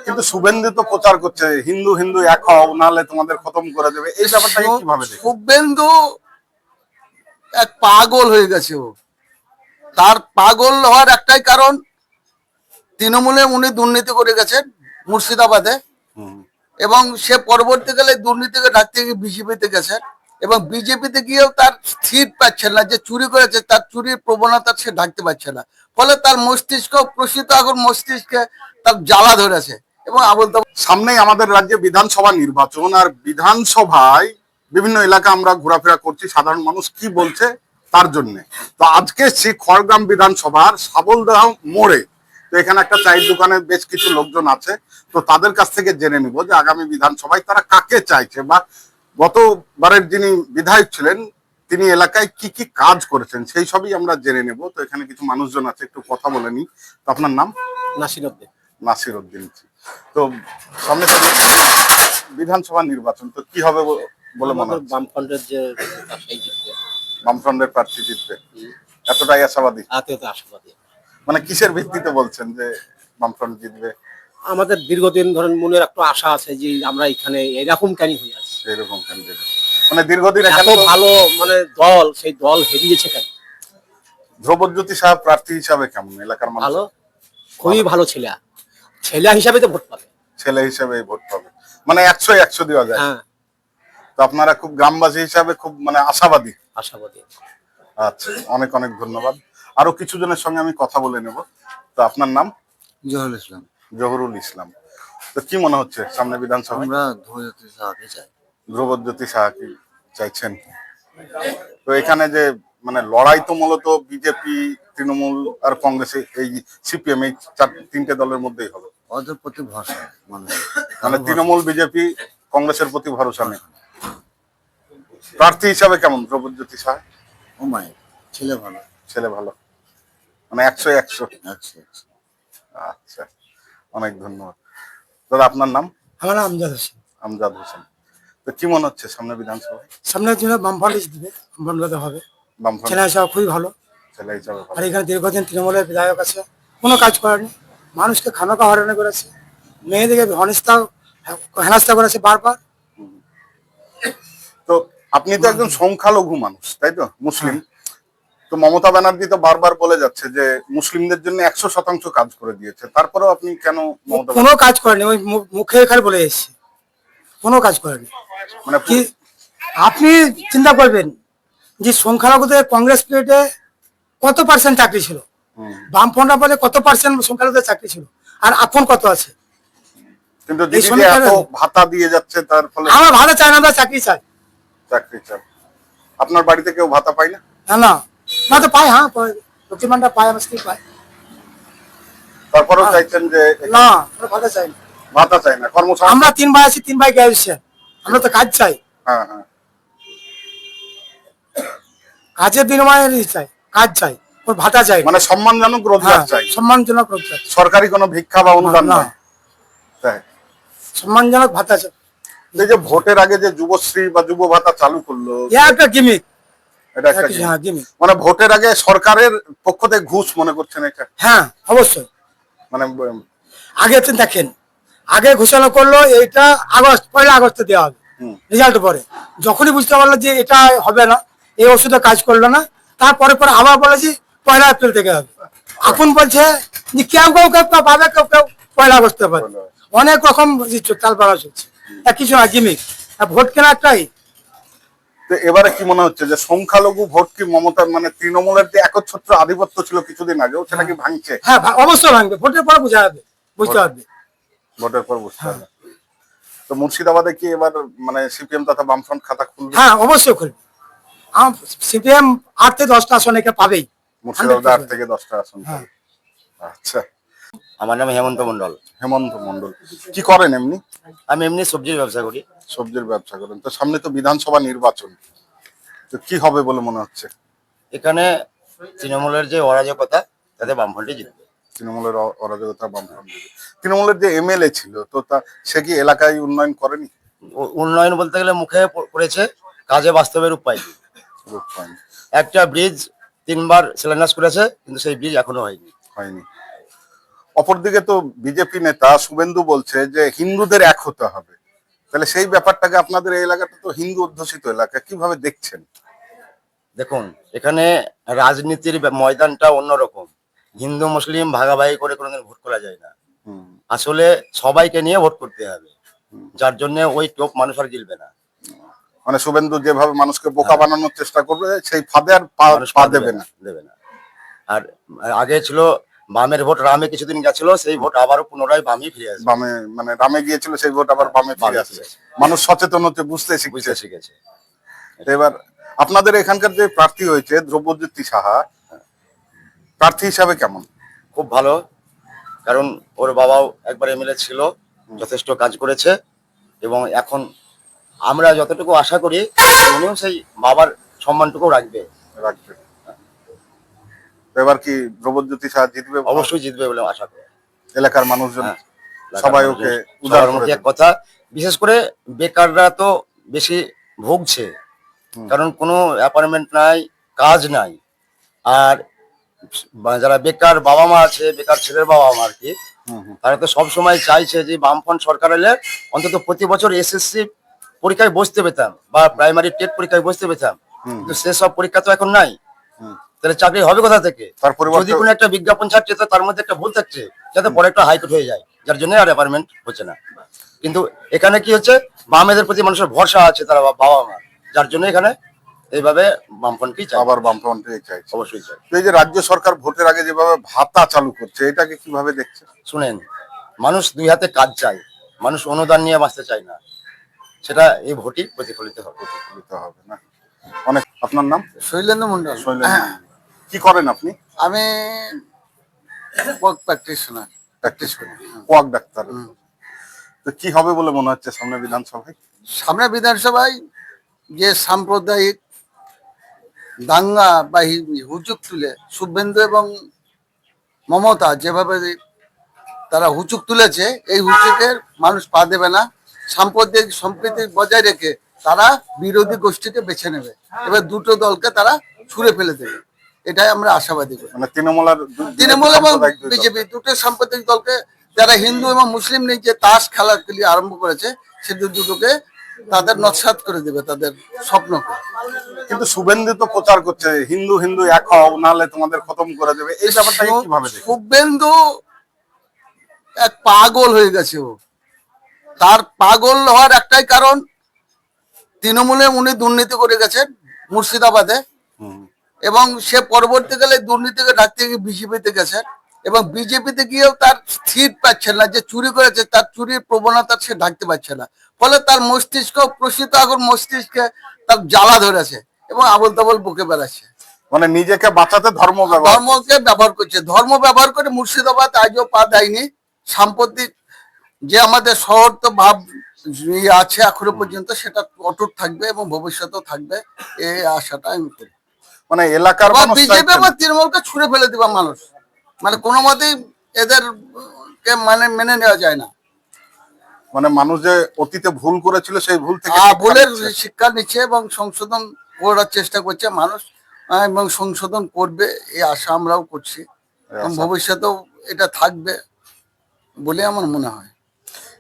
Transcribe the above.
কিন্তু শুভেন্দু তো প্রচার করছে হিন্দু হিন্দু এক হও, নাহলে তোমাদের খতম করে দেবে। এই ব্যাপারটাকে কিভাবে দেখো? শুভেন্দু এক পাগল হয়ে গেছে। ও তার পাগল হওয়ার একটাই কারণ, তৃণমূলে উনি দুর্নীতি করে গেছেন মুর্শিদাবাদে, এবং সে পরবর্তীকালে দুর্নীতিকে ডাকতে গিয়ে বিজেপিতে গেছেন, এবং বিজেপিতে গিয়েও তার স্থির পাচ্ছেন না, যে চুরি করেছে তার চুরির প্রবণতা সে ঢাকতে পারছে না। ফলে তার মস্তিষ্ক প্রসিত আগুন মস্তিষ্কে তার জ্বালা ধরেছে। এবং আবল সামনেই আমাদের রাজ্যে বিধানসভা নির্বাচন, আর বিধানসভায় বিভিন্ন এলাকা আমরা ঘোরাফেরা করছি, সাধারণ মানুষ কি বলছে তার জন্য। তো আজকে সেই খড়গ্রাম বিধানসভার সাবলদাহ মোড়ে, তো এখানে একটা চায়ের দোকানে বেশ কিছু লোকজন আছে, তো তাদের কাছ থেকে জেনে নিব যে আগামী বিধানসভায় তারা কাকে চাইছে, বা গতবারের যিনি বিধায়ক ছিলেন তিনি এলাকায় কি কি কাজ করেছেন সেই সবই আমরা জেনে নেব। তো এখানে কিছু মানুষজন আছে, একটু কথা বলে নি। তো আপনার নাম? নাসিরউদ্দিন। নাসিরউদ্দিন। তো সামনে তো বিধানসভা নির্বাচন, তো কি হবে বলে মনে হচ্ছে? বামফ্রন্টের যে বামফ্রন্টের প্রার্থী জিতবে, এতটাই আশাবাদী? আশাবাদী। মানে কিসের ভিত্তিতে বলছেন যে বামফ্রন্ট জিতবে? আমাদের দীর্ঘদিন ধরে মনের একটা আশা আছে যে আমরা এখানে এরকম কেন হয়ে আছি, এরকম ক্যান্ডিডেট, মানে দীর্ঘদিন এত এখানে ভালো মানে দল, সেই দল হেরিয়েছে কেন? ধ্রুবজ্যোতি সাহেব প্রার্থী হিসাবে কেমন এলাকার মানুষ? ভালো, খুবই ভালো ছেলে, ছেলে হিসাবে তো ভোট পাবে। ছেলে হিসেবে ভোট পাবে, মানে 100-100 দেওয়া যায়। হ্যাঁ, তো আপনারা খুব গ্রামবাসী হিসাবে খুব মানে আশাবাদী? আশাবাদী। আচ্ছা, অনেক অনেক ধন্যবাদ। আরো কিছু জনের সঙ্গে আমি কথা বলে নেব। তো আপনার নাম? জহুরুল ইসলাম। জহুরুল ইসলাম। তো কি মনে হচ্ছে সামনে বিধানসভা? আমরা ধ্রুবজ্যোতি সাহাকে চাই। ধ্রুবজ্যোতি সাহাকে চাইছেন? তো এখানে যে মানে লড়াই তো মূলত বিজেপি, তৃণমূল আর কংগ্রেস, এই সিপিএম, এই তিনটে দলের মধ্যেই হবে। ওদের প্রতি ভরসা মানুষ, মানে তৃণমূল, বিজেপি, কংগ্রেসের প্রতি ভরসা নেই। প্রার্থী হিসাবে কেমন ধ্রুবজ্যোতি সাহা? ও মাই, ছেলে ভালো। ছেলে ভালো, মানে 100-100। আচ্ছা, অনেক ধন্যবাদ দাদা। আপনার নাম? আমার নাম আমজাদ হোসেন। আমজাদ হোসেন। তো কি মনে হচ্ছে সামনে বিধানসভায়? সামনের দিনে বামফ্রন্ট দিবে, বামফ্রন্ট হবে। বামফ্রন্ট ছেলে হিসাবে খুবই ভালো। ছেলে হিসাবে আর এখানে দীর্ঘদিন তৃণমূলের বিধায়ক আছে, কোনো কাজ করেনি, মানুষকে খানাকা হরানি করেছে, মেয়েদিকে হেনস্থা করেছে বারবার। তো আপনি তো একজন সংখ্যালঘু মানুষ, তাই তো, মুসলিম। তো মমতা ব্যানার্জি তো বারবার বলে যাচ্ছে যে মুসলিমদের জন্য 100% কাজ করে দিয়েছে, তারপরেও আপনি কেন কোনো কাজ করেনি, ওই মুখে খালি বলে এসেছে, কোনো কাজ করেনি। মানে কি আপনি চিন্তা করবেন যে সংখ্যালঘুদের কংগ্রেস পিরিয়ডে কত পার্সেন্ট চাকরি ছিল, বামফ্রন্ট বলে কত পার্সেন্ট সংখ্যালঘুদের চাকরি ছিল, আর এখন কত আছে? কিন্তু দিদি যে এত ভাতা দিয়ে যাচ্ছে, তার ফলে আমরা ভাতা চাই না, আমরা চাকরি চাই। চাকরি চাই। আপনার বাড়িতে কেউ ভাতা পায় না? না না, তো পাই, হ্যাঁ লক্ষ্মী ভান্ডার পাই, আমার স্ত্রী পাই। তারপরেও চাইছেন যে না, আমরা ভাতা চাই না। ভাতা চাই না, কর্মসংস্থান। আমরা 3 ভাই আছি, 3 ভাই গ্র্যাজুয়েশন, আমরা তো কাজ চাই। হ্যাঁ হ্যাঁ, কাজের বিনিময়ে চাই, কাজ চাই, ওর ভাতা চাই। মানে সম্মানজনক রোজগার চাই, সম্মানজনক রোজগার, সরকারি কোনো ভিক্ষা বা অনুদান না, নয়। তাই সম্মানজনক ভাতা চাই। এই যে ভোটের আগে যে যুবশ্রী বা যুব ভাতা চালু করলো, একটা গিমিক, এটা একটা হ্যাঁ গিমিক। মানে ভোটের আগে সরকারের পক্ষ থেকে ঘুষ মনে করছেন এটা? হ্যাঁ অবশ্যই। মানে আগে দেখেন, আগে ঘোষণা করলো এইটা আগস্ট, 1 আগস্টে দেওয়া হবে রেজাল্ট পরে, যখনই বুঝতে পারলো যে এটা হবে না, এই ওষুধে কাজ করলো না, তারপরে পরে আবার বলেছি 1 এপ্রিল থেকে হবে। এখন বলছে যে কেউ পাবে, কেউ 1 আগস্ট পাবে। অনেক রকম চাল পালা চলছে, কিছু না গিমিক, ভোট কেনা একটাই। তো এবারে কি মনে হচ্ছে যে সংখ্যালঘু ভোট কি মমতার, মানে তৃণমূলের যে একচ্ছত্র আধিপত্য ছিল কিছুদিন আগেও, সেটা কি ভাঙছে? হ্যাঁ অবশ্যই ভাঙবে, ভোটের পরে বোঝা যাবে, বুঝতে পারবে। ভোটের পর বুঝতে হবে। তো মুর্শিদাবাদে কি এবার মানে সিপিএম তথা বামফ্রন্ট খাতা খুলবে? হ্যাঁ অবশ্যই খুলবে। সিপিএম 8 থেকে 10টা আসন একে পাবেই, মুর্শিদাবাদে 8 থেকে 10টা আসন। আচ্ছা, আমার নাম হেমন্ত মন্ডল। হেমন্ত মন্ডল। কি করেন এমনি? আমি এমনি সবজির ব্যবসা করি। সবজির ব্যবসা করেন। তো সামনে তো বিধানসভা নির্বাচন, তো কি হবে বলে মনে হচ্ছে? এখানে তৃণমূলের যে অরাজকতা, তাতে বামফ্রন্টে জিতবে। তৃণমূলের অরাজকতা বামফ্রন্ট জিতবে। তৃণমূলের যে এমএলএ ছিল, তো সে কি এলাকায় উন্নয়ন করেনি? উন্নয়ন বলতে গেলে মুখে করেছে, কাজে বাস্তবে রূপ পায়নি। একটা ব্রিজ 3বার শিলান্যাস করেছে, কিন্তু সেই ব্রিজ এখনো হয়নি। অপরদিকে তো বিজেপি নেতা শুভেন্দু বলছে যে হিন্দুদের এক হতে হবে, তাহলে সেই ব্যাপারটাকে আপনাদের এই এলাকাটা তো হিন্দু অধ্যুষিত এলাকা, কিভাবে দেখছেন? দেখুন, এখানে রাজনীতির ময়দানটা অন্যরকম। হিন্দু মুসলিম ভাগাভাগি করে কোনোদিন ভোট করা যায় না। হুম, আসলে সবাইকে নিয়ে ভোট করতে হবে, যার জন্য ওই টোপ মানুষ আর গিলবে না। মানে শুভেন্দু যেভাবে মানুষকে বোকা বানানোর চেষ্টা করবে সেই ফাঁদে আর মানুষ পা দেবে না। দেবে না। আর আগে ছিল বামের ভোট, রামে কিছুদিন গেছিল, সেই ভোট আবারও পুনরায় বামই ফিরে আসবে। বামে মানে রামে গিয়েছিল, সেই ভোট আবার বামে ফিরে বামে আসছে। ফিরে আসছে। মানুষ সচেতন হতে বুঝতে শিখছে। বুঝতে শিখেছে। তো এবার আপনাদের এখানকার যে প্রার্থী হয়েছে দ্রব্যজ্যোতি সাহা, প্রার্থী হিসাবে কেমন? খুব ভালো, কারণ ওর বাবাও একবার এমএলএ ছিল, যথেষ্ট কাজ করেছে, এবং এখন আমরা যতটুকু আশা করি উনিও সেই বাবার সম্মানটুকু রাখবে। রাখবে। তো এবার কি দ্রব্যজ্যোতি সাহা জিতবে? অবশ্যই জিতবে বলে আশা করি। এলাকার মানুষজন হ্যাঁ, সবাই ওকে উদার সবার করে মুখে এক দেবে। কথা, বিশেষ করে বেকাররা তো বেশি ভুগছে, কারণ কোনো অ্যাপার্টমেন্ট নাই, কাজ নাই। আর যারা বেকার বাবা মা আছে, বেকার ছেলের বাবা মা আর কি, হুম, হুম। তারা তো সবসময় চাইছে যে বামফ্রন্ট সরকার এলে অন্তত প্রতি বছর এসএসসি পরীক্ষায় বসতে পেতাম বা প্রাইমারি টেট পরীক্ষায় বসতে পেতাম, কিন্তু সেসব পরীক্ষা তো এখন নাই। হুম। তাহলে চাকরি হবে কোথা থেকে? তার পরিবর্তে- যদি কোনো একটা বিজ্ঞাপন ছাড়ছে তো তার মধ্যে একটা ভুল থাকছে, যাতে পরে একটা হাইকোর্ট হয়ে যায়, যার জন্য আর অ্যাপার্টমেন্ট হচ্ছে না। কিন্তু এখানে কি হচ্ছে, বামেদের প্রতি মানুষের ভরসা আছে, তারা বাবা মা, যার জন্য এখানে এইভাবে বামফ্রন্টকেই চাই। আবার বামফ্রন্টে চাইছে। অবশ্যই চাই। তো এই যে রাজ্য সরকার ভোটের আগে যেভাবে ভাতা চালু করছে, এটাকে কিভাবে দেখছে? শুনেন, মানুষ দুই হাতে কাজ চায়, মানুষ অনুদান নিয়ে বাঁচতে চায় না, সেটা এই ভোটই প্রতিফলিত হবে। দিতে হবে না? অনেক। আপনার নাম? শৈলেন্দ্র মন্ডল। শৈলেন। কি করেন আপনি? আমি প্র্যাকটিশনার, প্র্যাকটিস করি। Quack doctor. তো কি হবে বলে মনে হচ্ছে সামনে বিধানসভায়? সামনে বিধানসভায় যে সাম্প্রদায়িক দাঙ্গা বা হুচুক তুলে শুভেন্দু এবং মমতা যেভাবে তারা হুচুক তুলেছে, এই হুচুকের মানুষ পা দেবে না। সাম্প্রদায়িক সম্প্রীতি বজায় রেখে তারা বিরোধী গোষ্ঠীকে বেছে নেবে, এবার দুটো দলকে তারা ছুঁড়ে ফেলে দেবে, এটাই আমরা আশাবাদী করি। মানে তৃণমূল আর তৃণমূল এবং সাম্প্রদায়িক দুই দল। বিজেপি দুটো সাম্প্রদায়িক দলকে, যারা হিন্দু এবং মুসলিম নিয়ে যে তাস খেলা আরম্ভ করেছে, সে দুটোকে তাদের নস্যাৎ করে দেবে, তাদের স্বপ্নকে। কিন্তু শুভেন্দু তো প্রচার করছে হিন্দু হিন্দু এক হও, নাহলে তোমাদের খতম করে দেবে। এই ব্যাপারটাকে কিভাবে দেখে? শুভেন্দু এক পাগল হয়ে গেছে। ও তার পাগল হওয়ার একটাই কারণ, তৃণমূলে উনি দুর্নীতি করে গেছেন মুর্শিদাবাদে, এবং সে পরবর্তীকালে দুর্নীতিকে ঢাকতে গিয়ে বিজেপিতে গেছেন, এবং বিজেপিতে গিয়েও তার স্থির পাচ্ছেন না, যে চুরি করেছে তার চুরির প্রবণতা সে ঢাকতে পারছে না, ফলে তার মস্তিষ্ক, প্রসিত আগুন মস্তিষ্কে তার জ্বালা ধরেছে এবং আবল তাবল বকে বেড়াচ্ছে। মানে নিজেকে বাঁচাতে ধর্ম ব্যবহার। ধর্মকে ব্যবহার করছে, ধর্ম ব্যবহার করে মুর্শিদাবাদ আজও পা দেয়নি। সাম্প্রতিক যে আমাদের শহর তো ভাব আছে এখনো পর্যন্ত, সেটা অটুট থাকবে এবং ভবিষ্যতেও থাকবে, এই আশাটা আমি করি। মানে এলাকার মানুষ বিজেপি চাইছেন। বা তৃণমূলকে ছুড়ে ফেলে দিবা মানুষ, মানে কোনো মতেই এদের কে মানে মেনে নেওয়া যায় না। মানে মানুষ যে অতীতে ভুল করেছিল সেই ভুল থেকে ভুলের শিক্ষা নিচ্ছে এবং সংশোধন করার চেষ্টা করছে মানুষ, এবং সংশোধন করবে এই আশা আমরাও করছি, এবং ভবিষ্যতেও এটা থাকবে বলে আমার মনে হয়।